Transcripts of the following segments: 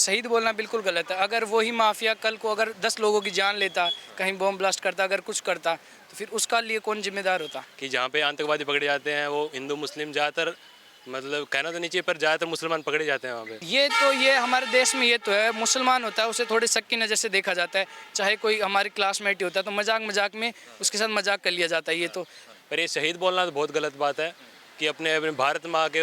शहीद बोलना बिल्कुल गलत है। अगर वही माफिया कल को अगर 10 लोगों की जान लेता, कहीं बॉम्ब ब्लास्ट करता, अगर कुछ करता, तो फिर उसका लिए कौन जिम्मेदार होता? कि जहाँ पे आतंकवादी पकड़े जाते हैं वो हिंदू मुस्लिम ज़्यादातर, मतलब कहना तो नहीं चाहिए पर ज़्यादातर मुसलमान पकड़े जाते हैं वहाँ पे। ये हमारे देश में ये तो है, मुसलमान होता है उसे थोड़ी शक की नज़र से देखा जाता है। चाहे कोई हमारे क्लासमेट ही होता है तो मजाक मजाक में उसके साथ मजाक कर लिया जाता है। ये तो पर ये शहीद बोलना तो बहुत गलत बात है कि अपने अपने भारत माँ के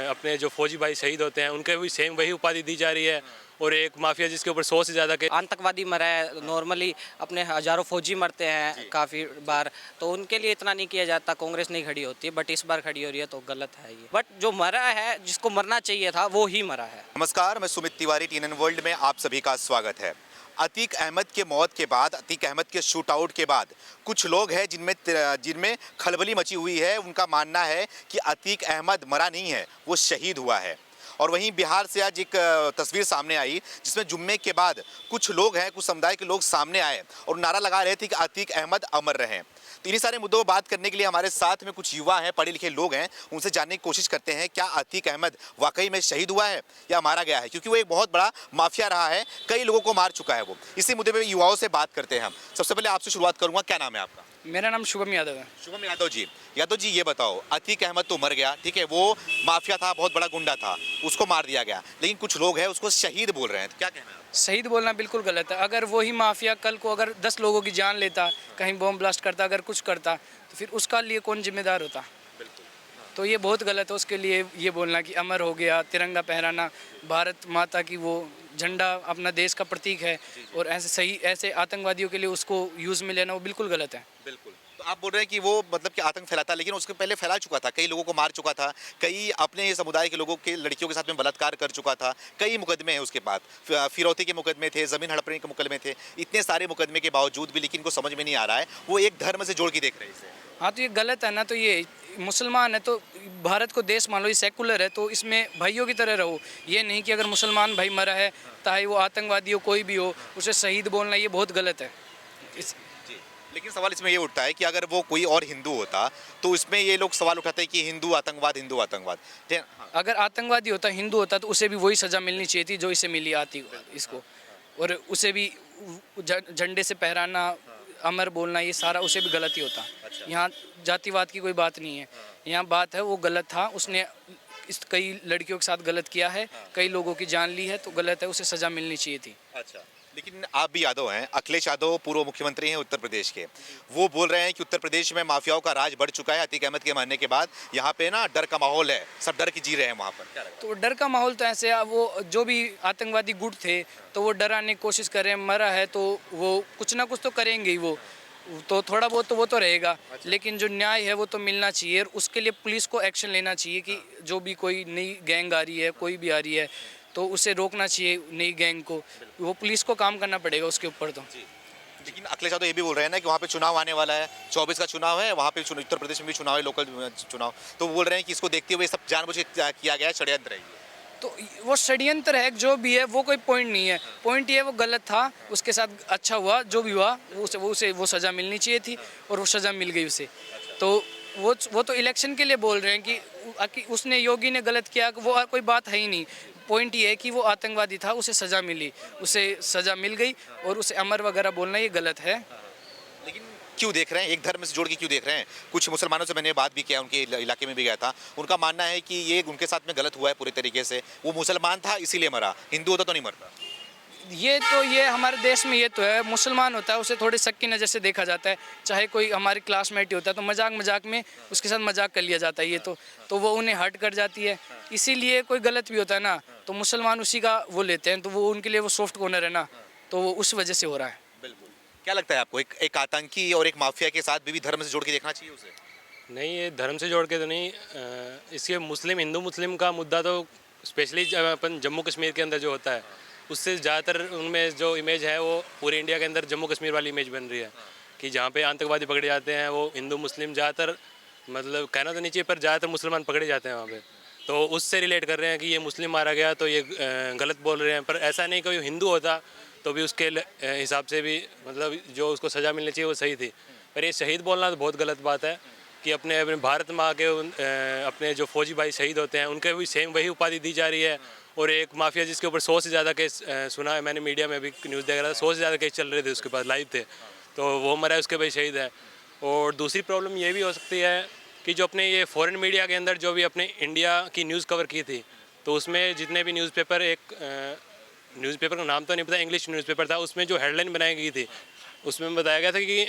अपने जो फौजी भाई शहीद होते हैं उनके भी सेम वही उपाधि दी जा रही है। और एक माफिया जिसके ऊपर 100 से ज़्यादा के आतंकवादी मरा है, नॉर्मली अपने हजारों फौजी मरते हैं काफ़ी बार, तो उनके लिए इतना नहीं किया जाता। कांग्रेस नहीं खड़ी होती, बट इस बार खड़ी हो रही है तो गलत है ये। बट जो मरा है, जिसको मरना चाहिए था वो ही मरा है। नमस्कार, मैं सुमित तिवारी, TNN वर्ल्ड में आप सभी का स्वागत है। अतीक अहमद के मौत के बाद, अतीक अहमद के शूट आउट के बाद कुछ लोग हैं जिनमें खलबली मची हुई है। उनका मानना है कि अतीक अहमद मरा नहीं है, वो शहीद हुआ है। और वहीं बिहार से आज एक तस्वीर सामने आई जिसमें जुम्मे के बाद कुछ लोग हैं, कुछ समुदाय के लोग सामने आए और नारा लगा रहे थे कि अतीक अहमद अमर रहें। तो इन्हीं सारे मुद्दों पर बात करने के लिए हमारे साथ में कुछ युवा हैं, पढ़े लिखे लोग हैं। उनसे जानने की कोशिश करते हैं क्या अतीक अहमद वाकई में शहीद हुआ है या मारा गया है, क्योंकि वो एक बहुत बड़ा माफिया रहा है, कई लोगों को मार चुका है वो। इसी मुद्दे पर युवाओं से बात करते हैं हम। सबसे पहले आपसे शुरुआत करूंगा, क्या नाम है आपका? मेरा नाम शुभम यादव है। शुभम यादव जी, ये बताओ, अतीक अहमद तो मर गया, ठीक है, वो माफिया था, बहुत बड़ा गुंडा था, उसको मार दिया गया, लेकिन कुछ लोग हैं उसको शहीद बोल रहे हैं, तो क्या कहना है? शहीद बोलना बिल्कुल गलत है। अगर वही माफिया कल को अगर 10 लोगों की जान लेता, कहीं बॉम्ब ब्लास्ट करता, अगर कुछ करता, तो फिर उसका लिए कौन जिम्मेदार होता? तो ये बहुत गलत है उसके लिए ये बोलना कि अमर हो गया। तिरंगा फहराना, भारत माता की वो झंडा अपना देश का प्रतीक है, और ऐसे आतंकवादियों के लिए उसको यूज़ में लेना वो बिल्कुल गलत है। बिल्कुल। तो आप बोल रहे हैं कि वो मतलब कि आतंक फैलाता, लेकिन उसके पहले फैला चुका था, कई लोगों को मार चुका था, कई अपने समुदाय के लोगों के लड़कियों के साथ में बलात्कार कर चुका था, कई मुकदमे हैं उसके बाद, फिरौती के मुकदमे थे, ज़मीन हड़पने के मुकदमे थे, इतने सारे मुकदमे के बावजूद भी लेकिन को समझ में नहीं आ रहा है, वो एक धर्म से जोड़ के देख रहे हैं इसे। हाँ, तो ये गलत है ना। तो ये मुसलमान है तो भारत को देश मान लो, ये सेकुलर है, तो इसमें भाइयों की तरह रहो। ये नहीं कि अगर मुसलमान भाई मरा है, चाहे वो आतंकवादी हो, कोई भी हो, उसे शहीद बोलना ये बहुत गलत है। लेकिन सवाल इसमें ये उठता है कि अगर वो कोई और हिंदू होता तो इसमें ये लोग सवाल उठाते हैं कि हिंदू आतंकवाद, हिंदू आतंकवाद। हाँ। अगर आतंकवादी होता, हिंदू होता, तो उसे भी वही सज़ा मिलनी चाहिए थी जो इसे मिली आती इसको। और उसे भी झंडे से पहराना, अमर बोलना, ये सारा उसे भी गलत ही होता। यहाँ जातिवाद की कोई बात नहीं है, यहाँ बात है वो गलत था, उसने कई लड़कियों के साथ गलत किया है, कई लोगों की जान ली है, तो गलत है, उसे सज़ा मिलनी चाहिए थी। अच्छा, लेकिन आप भी यादव हैं, अखिलेश यादव पूर्व मुख्यमंत्री हैं उत्तर प्रदेश के, वो बोल रहे हैं कि उत्तर प्रदेश में माफियाओं का राज बढ़ चुका है अतीक अहमद के मरने के बाद। यहाँ पे ना डर का माहौल है, सब डर की जी रहे हैं वहाँ पर। क्या लगता है? तो डर का माहौल तो ऐसे, वो जो भी आतंकवादी गुट थे तो वो डराने की कोशिश कर रहे हैं। मरा है तो वो कुछ ना कुछ तो करेंगे ही, वो तो थोड़ा बहुत तो वो तो रहेगा। लेकिन जो न्याय है वो तो मिलना चाहिए, और उसके लिए पुलिस को एक्शन लेना चाहिए कि जो भी कोई नई गैंग आ रही है, कोई भी आ रही है, तो उसे रोकना चाहिए नई गैंग को। वो पुलिस को काम करना पड़ेगा उसके ऊपर तो। लेकिन अखिलेश यादव ये भी बोल रहे हैं ना कि वहाँ पे चुनाव आने वाला है, 24 का चुनाव है, वहाँ पे उत्तर प्रदेश में भी चुनाव है, लोकल चुनाव, तो वो बोल रहे हैं कि इसको देखते हुए सब जानबूझ के किया गया है, षड्यंत्र है ये। तो वो षड्यंत्र है, जो भी है वो कोई पॉइंट नहीं है। पॉइंट ये है वो गलत था, उसके साथ अच्छा हुआ जो भी हुआ, उसे वो सज़ा मिलनी चाहिए थी, और वो सज़ा मिल गई उसे। तो वो तो इलेक्शन के लिए बोल रहे हैं कि उसने, योगी ने गलत किया, वो कोई बात है ही नहीं। पॉइंट ये है कि वो आतंकवादी था, उसे सज़ा मिली, उसे सज़ा मिल गई, और उसे अमर वगैरह बोलना ये गलत है। लेकिन क्यों देख रहे हैं, एक धर्म से जोड़ के क्यों देख रहे हैं? कुछ मुसलमानों से मैंने बात भी किया, उनके इलाके में भी गया था, उनका मानना है कि ये उनके साथ में गलत हुआ है पूरी तरीके से, वो मुसलमान था इसीलिए मरा, हिंदू होता तो नहीं मरता। ये हमारे देश में ये तो है, मुसलमान होता है उसे थोड़ी शक की नज़र से देखा जाता है। चाहे कोई हमारे क्लासमेट ही होता है तो मजाक मजाक में उसके साथ मजाक कर लिया जाता है। ये तो वो उन्हें हर्ट कर जाती है, इसीलिए कोई गलत भी होता है ना, तो मुसलमान उसी का वो लेते हैं, तो वो उनके लिए वो सॉफ्ट कॉर्नर है ना, तो वो उस वजह से हो रहा है। बिल्कुल। क्या लगता है आपको, एक आतंकी और एक माफिया के साथ भी धर्म से जोड़ के देखना चाहिए उसे? नहीं, ये धर्म से जोड़ के तो नहीं, इसके मुस्लिम हिंदू मुस्लिम का मुद्दा तो स्पेशली अपन जम्मू कश्मीर के अंदर जो होता है उससे ज़्यादातर उनमें जो इमेज है वो पूरे इंडिया के अंदर जम्मू कश्मीर वाली इमेज बन रही है कि जहाँ पे आतंकवादी पकड़े जाते हैं वो हिंदू मुस्लिम ज़्यादातर, मतलब कहना तो नहीं चाहिए पर ज़्यादातर मुसलमान पकड़े जाते हैं वहाँ पे, तो उससे रिलेट कर रहे हैं कि ये मुस्लिम मारा गया तो ये गलत बोल रहे हैं। पर ऐसा नहीं, कोई हिंदू होता तो भी उसके हिसाब से भी मतलब जो उसको सज़ा मिलनी चाहिए वो सही थी। पर ये शहीद बोलना तो बहुत गलत बात है कि अपने अपने भारत माँ के अपने जो फौजी भाई शहीद होते हैं उनके भी सेम वही उपाधि दी जा रही है। और एक माफिया जिसके ऊपर 100 से ज़्यादा केस सुना है मैंने, मीडिया में भी न्यूज़ देख रहा था, 100 से ज़्यादा केस चल रहे थे उसके पास, लाइव थे, तो वो मरा है, उसके भाई शहीद है। और दूसरी प्रॉब्लम ये भी हो सकती है कि जो अपने ये फॉरेन मीडिया के अंदर जो भी अपने इंडिया की न्यूज़ कवर की थी, तो उसमें जितने भी न्यूज़पेपर, एक न्यूज़पेपर का नाम तो नहीं पता, इंग्लिश न्यूज़पेपर था, उसमें जो हेडलाइन बनाई गई थी उसमें बताया गया था कि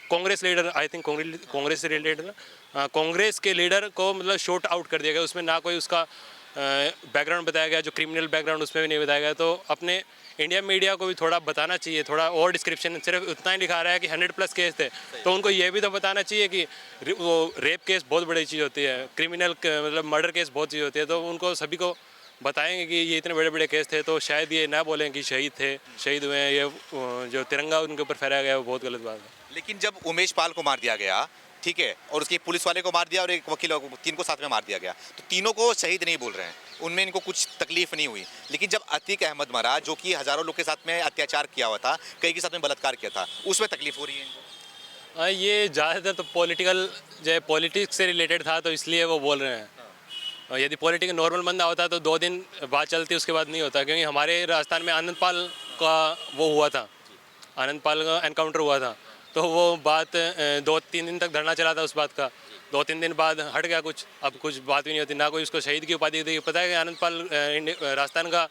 Congress leader, I think Congress से रिलेटेड था, कांग्रेस के लीडर को मतलब शॉट आउट कर दिया गया। उसमें ना कोई उसका बैकग्राउंड बताया गया, जो क्रिमिनल बैकग्राउंड उसमें भी नहीं बताया गया। तो अपने इंडिया मीडिया को भी थोड़ा बताना चाहिए, थोड़ा और डिस्क्रिप्शन, सिर्फ उतना ही लिखा रहा है कि 100+ केस थे, तो उनको ये भी तो बताना चाहिए कि वो रेप केस बहुत बड़ी चीज़ होती है, क्रिमिनल मतलब मर्डर केस बहुत चीज़ होती है, तो उनको सभी को बताएंगे कि ये इतने बड़े बड़े केस थे, तो शायद ये ना बोलें कि शहीद थे, शहीद हुए हैं, ये जो तिरंगा उनके ऊपर फहराया गया वो बहुत गलत बात है। लेकिन जब उमेश पाल को मार दिया गया, ठीक है, और उसके पुलिस वाले को मार दिया और एक वकील, 3 को साथ में मार दिया गया, तो तीनों को शहीद नहीं बोल रहे हैं, उनमें इनको कुछ तकलीफ नहीं हुई। लेकिन जब अतीक अहमद मरा, जो कि हज़ारों लोग के साथ में अत्याचार किया हुआ था, कई के साथ में बलात्कार किया था, उसमें तकलीफ हो रही है इनको। ये ज़्यादातर तो पॉलिटिक्स से रिलेटेड था, तो इसलिए वो बोल रहे हैं। और यदि पॉलिटिक्स नॉर्मल बंदा होता तो 2 दिन बात चलती, उसके बाद नहीं होता, क्योंकि हमारे राजस्थान में आनंद पाल का वो हुआ था, आनंद पाल का एनकाउंटर हुआ था, तो वो बात 2-3 दिन तक धरना चला था उस बात का, 2-3 दिन बाद हट गया कुछ, अब कुछ बात भी नहीं होती, ना कोई उसको शहीद की उपाधि दी। पता है कि आनंद पाल राजस्थान का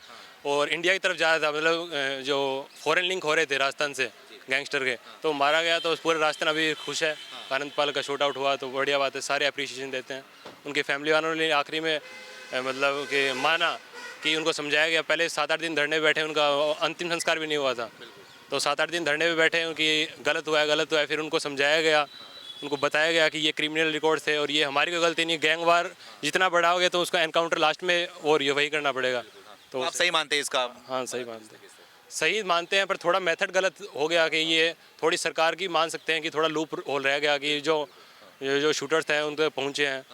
और इंडिया की तरफ जा रहा था, मतलब जो फॉरेन लिंक हो रहे थे राजस्थान से गैंगस्टर के, तो मारा गया, तो पूरे राजस्थान अभी खुश है। आनंद पाल का शूट आउट हुआ तो बढ़िया बात है, सारे अप्रिशिएशन देते हैं। उनके फैमिली वालों ने आखिरी में मतलब कि माना कि उनको समझाया गया, पहले 7-8 दिन धरने पे बैठे, उनका अंतिम संस्कार भी नहीं हुआ था, तो 7-8 दिन धरने पे बैठे उनकी गलत हुआ है, फिर उनको समझाया गया, उनको बताया गया कि ये क्रिमिनल रिकॉर्ड थे और ये हमारी कोई गलती नहीं, गैंग वार जितना बढ़ाओगे तो उसका एनकाउंटर लास्ट में और ये वही करना पड़ेगा। तो आप सही मानते हैं इसका? हाँ, सही मानते हैं, पर थोड़ा मेथड गलत हो गया कि ये थोड़ी सरकार की मान सकते हैं कि थोड़ा लूप होल रह गया कि जो शूटर्स हैं उन तक पहुँचे हैं,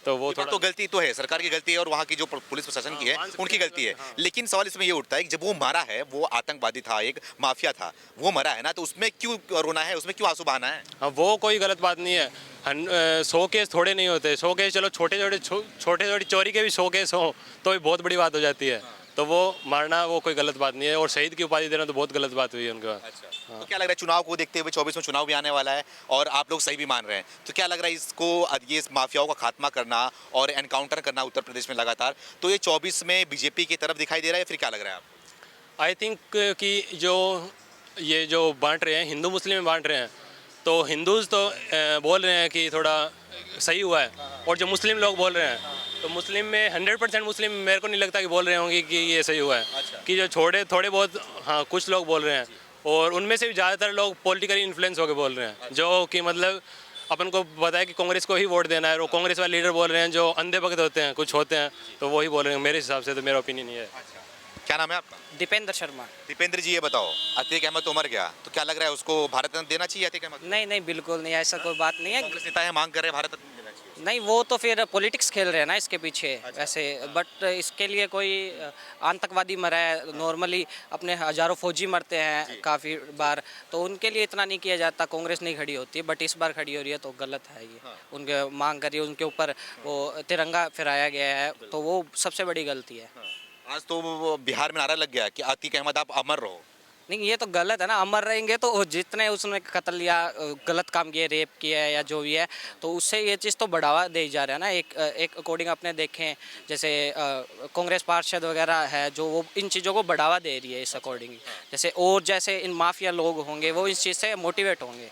तो वो थोड़ा तो गलती तो है, सरकार की गलती है और वहाँ की जो पुलिस प्रशासन की है उनकी गलती है। लेकिन सवाल इसमें ये उठता है कि जब वो मारा है, वो आतंकवादी था, एक माफिया था, वो मरा है ना, तो उसमें क्यों रोना है, उसमें क्यों आंसू बहाना है? हाँ, वो कोई गलत बात नहीं है। 100 केस थोड़े नहीं होते, 100 केस चलो छोटे चोरी के भी 100 केस हो तो भी बहुत बड़ी बात हो जाती है, तो वो मारना वो कोई गलत बात नहीं है, और शहीद की उपाधि देना तो बहुत गलत बात हुई है उनके बाद। तो क्या लग रहा है चुनाव को देखते हुए, 24 में चुनाव भी आने वाला है और आप लोग सही भी मान रहे हैं, तो क्या लग रहा है इसको, ये इस माफियाओं का खात्मा करना और एनकाउंटर करना उत्तर प्रदेश में लगातार, तो ये 24 में बीजेपी की तरफ दिखाई दे रहा है, फिर क्या लग रहा है आपको? आई थिंक कि जो बांट रहे हैं, हिंदू मुस्लिम में बांट रहे हैं, तो हिंदूज तो बोल रहे हैं कि थोड़ा सही हुआ है, और जो मुस्लिम लोग बोल रहे हैं, तो मुस्लिम में 100% मुस्लिम मेरे को नहीं लगता कि बोल रहे होंगे कि ये सही हुआ है। कि जो थोड़े बहुत, हाँ, कुछ लोग बोल रहे हैं, और उनमें से भी ज़्यादातर लोग पॉलिटिकली इन्फ्लुएंस होकर बोल रहे हैं, जो कि मतलब अपन को पता है कि कांग्रेस को ही वोट देना है, और कांग्रेस वाले लीडर बोल रहे हैं जो अंधे भक्त होते हैं, कुछ होते हैं, तो वही बोल रहे हैं। मेरे हिसाब से तो मेरा ओपिनियन ये है। क्या नाम है आपका? दीपेंद्र शर्मा। दीपेंद्र जी, ये बताओ, अतीक अहमद तो मर गया, तो क्या लग रहा है उसको भारत रत्न देना चाहिए अतीक अहमद? नहीं, बिल्कुल नहीं, ऐसा कोई बात नहीं है। कांग्रेस नेता है, मांग कर रहे हैं भारत रत्न देना चाहिए। नहीं, वो तो फिर पॉलिटिक्स खेल रहे हैं ना इसके पीछे वैसे, बट इसके लिए कोई आतंकवादी मरा है, नॉर्मली अपने हज़ारों फौजी मरते हैं काफ़ी बार, तो उनके लिए इतना नहीं किया जाता, कांग्रेस नहीं खड़ी होती, बट इस बार खड़ी हो रही है तो गलत है ये। उनके मांग करिए, उनके ऊपर वो तिरंगा फहराया गया है, तो वो सबसे बड़ी गलती है। आज तो वो बिहार में नारा लग गया कि अतीक अहमद आप अमर रहो। नहीं, ये तो गलत है ना, अमर रहेंगे तो जितने उसने कत्ल या गलत काम किए, रेप किया है या जो भी है, तो उससे ये चीज़ तो बढ़ावा दे जा रहा है ना। एक अकॉर्डिंग अपने देखें, जैसे कांग्रेस पार्षद वगैरह है जो वो इन चीज़ों को बढ़ावा दे रही है इस अकॉर्डिंग, जैसे और जैसे इन माफिया लोग होंगे वो इस चीज़ से मोटिवेट होंगे।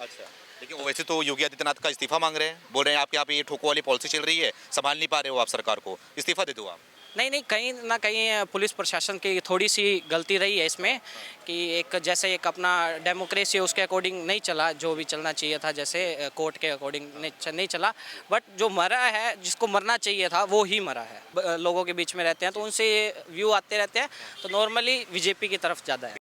लेकिन वैसे तो योगी आदित्यनाथ का इस्तीफा मांग रहे हैं, बोल रहे हैं आपके यहाँ पे ये ठोको वाली पॉलिसी चल रही है, संभाल नहीं पा रहे हो आप सरकार को, इस्तीफा दे दो आप। नहीं, कहीं ना कहीं पुलिस प्रशासन की थोड़ी सी गलती रही है इसमें, कि जैसे एक अपना डेमोक्रेसी है उसके अकॉर्डिंग नहीं चला, जो भी चलना चाहिए था, जैसे कोर्ट के अकॉर्डिंग नहीं चला, बट जो मरा है, जिसको मरना चाहिए था वो ही मरा है। लोगों के बीच में रहते हैं तो उनसे व्यू आते रहते हैं, तो नॉर्मली बीजेपी की तरफ ज़्यादा है।